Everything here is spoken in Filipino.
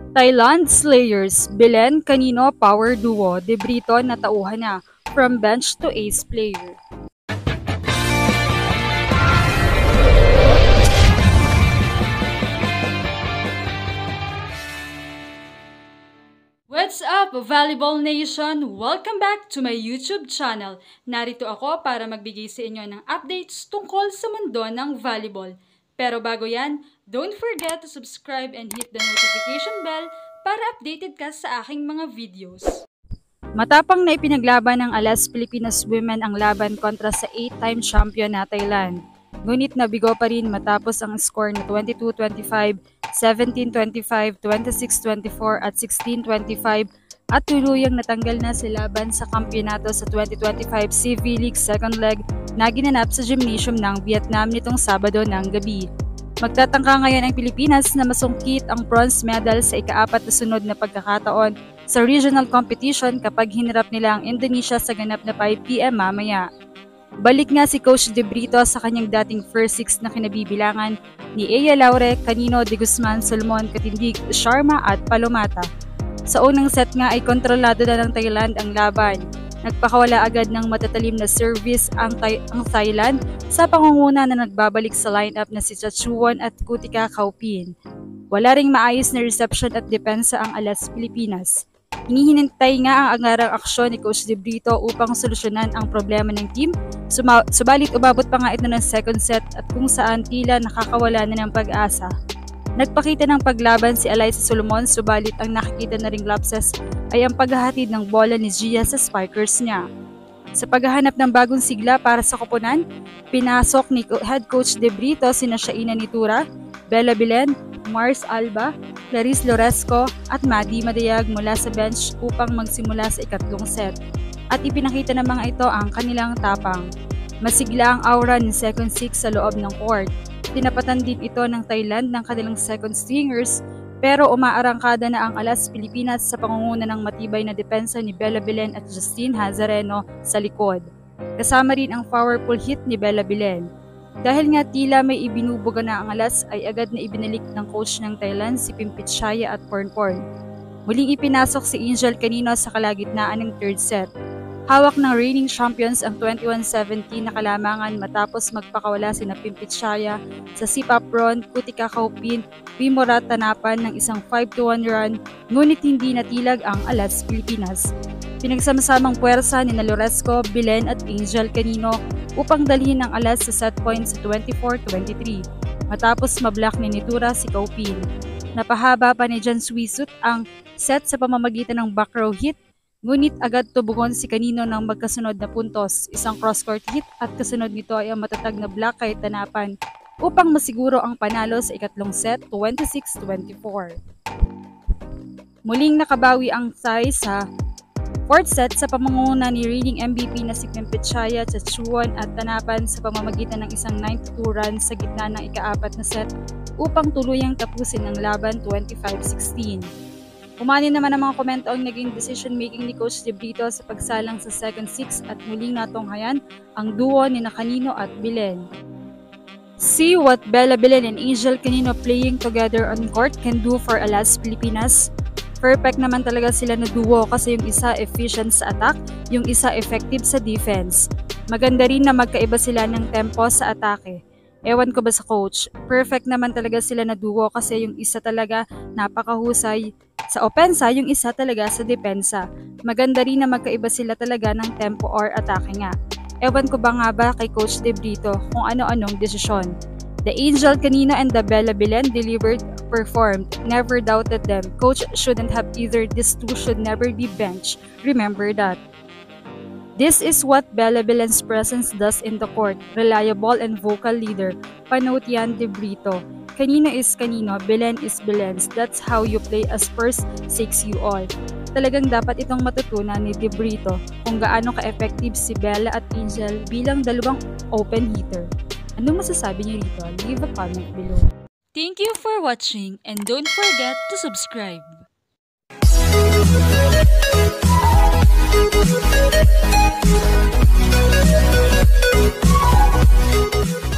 Thailand Slayers, Belen Canino Power Duo, De Brito natauhan na, from bench to ace player. What's up, Volleyball Nation? Welcome back to my YouTube channel. Narito ako para magbigay sa inyo ng updates tungkol sa mundo ng volleyball. Pero bago yan, don't forget to subscribe and hit the notification bell para updated ka sa aking mga videos. Matapang na ipinaglaban ng Alas Pilipinas Women ang laban kontra sa 8-time champion na Thailand. Ngunit nabigo pa rin matapos ang score na 22-25, 17-25, 26-24 at 16-25 at tuluyang natanggal na si laban sa kampyonato sa 2025 CV League second leg na ginanap sa gymnasium ng Vietnam nitong Sabado ng gabi. Magtatangka ngayon ang Pilipinas na masungkit ang bronze medal sa ika-4 na sunod na pagkakataon sa regional competition kapag hinarap nila ang Indonesia sa ganap na 5 PM mamaya. Balik nga si Coach De Brito sa kanyang dating first six na kinabibilangan ni Ea Laure, Canino, De Guzman, Solomon, Katindig, Sharma at Palomata. Sa unang set nga ay kontrolado na ng Thailand ang laban. Nagpakawala agad ng matatalim na service ang Thailand sa pangunguna na nagbabalik sa lineup na si Chachuan at Kutika Kaupin. Wala ring maayos na reception at depensa ang Alas Pilipinas. Hinihinintay nga ang agarang aksyon ni Coach De Brito upang solusyonan ang problema ng team, subalit umabot pa nga ito ng second set at kung saan tila nakakawala na ng pag-asa. Nagpakita ng paglaban si Alyssa Solomon subalit ang nakikita na ring lapses ay ang paghahatid ng bola ni Gia sa spikers niya. Sa paghahanap ng bagong sigla para sa koponan, pinasok ni Head Coach De Brito sina Shaina Nitura, Bella Belen, Mars Alba, Clarice Loresco at Maddie Madayag mula sa bench upang magsimula sa ikatlong set. At ipinakita ng mga ito ang kanilang tapang. Masigla ang aura ng second six sa loob ng court. Tinapatan din ito ng Thailand ng kanilang second stringers pero umaarangkada na ang Alas Pilipinas sa pangunguna ng matibay na depensa ni Bella Belen at Justine Hazareno sa likod. Kasama rin ang powerful hit ni Bella Belen. Dahil nga tila may ibinubuga na ang Alas ay agad na ibinalik ng coach ng Thailand si Pimpit Shaya at Pornporn. Muling ipinasok si Angel Canino sa kalagitnaan ng third set. Hawak ng reigning champions ang 21-17 na kalamangan matapos magpakawala sina Pimpit Shaya sa Sipa Pron, Kutika Kaupin, Pimorat Tanapan ng isang 5-1 run ngunit hindi natilag ang Alas Pilipinas. Pinagsamasamang puwersa ni Loresco, Belen at Angel Canino upang dalhin ang Alas sa set points sa 24-23 matapos mablock ni Nitura si Kaupin. Napahaba pa ni Jan Suisut ang set sa pamamagitan ng back row hit ngunit agad tubugon si Canino ng magkasunod na puntos, isang cross-court hit at kasunod nito ay ang matatag na block kay Tanapan upang masiguro ang panalo sa ikatlong set 26-24. Muling nakabawi ang Thai sa fourth set sa pamangunguna ni reigning MVP na si Pimpit Shaya, Chachuan at Tanapan sa pamamagitan ng isang 9-2 run sa gitna ng ika-4 na set upang tuluyang tapusin ang laban 25-16. Umani naman ang mga komento ang naging decision-making ni Coach De Brito sa pagsalang sa second six at muling natunghayan ang duo ni Canino at Belen. See what Bella Belen and Angel Canino playing together on court can do for Alas Pilipinas. Perfect naman talaga sila na duo kasi yung isa efficient sa attack, yung isa effective sa defense. Maganda rin na magkaiba sila ng tempo sa atake. Ewan ko ba sa coach, perfect naman talaga sila na duo kasi yung isa talaga napakahusay sa opensa, yung isa talaga sa depensa. Maganda rin na magkaiba sila talaga ng tempo or atake nga. Ewan ko ba kay Coach De Brito kung ano-anong desisyon. The Angel Canino and the Bella Belen delivered, performed, never doubted them. Coach shouldn't have either, these two should never be benched. Remember that. This is what Bella Belen's presence does in the court. Reliable and vocal leader. Panote yan De Brito. Canino is Canino, Belen is Belen's. That's how you play as first six you all. Talagang dapat itong matutunan ni De Brito kung gaano ka-effective si Bella at Angel bilang dalawang open hitter. Anong masasabi niyo rito? Leave a comment below. Thank you for watching and don't forget to subscribe. Thank you.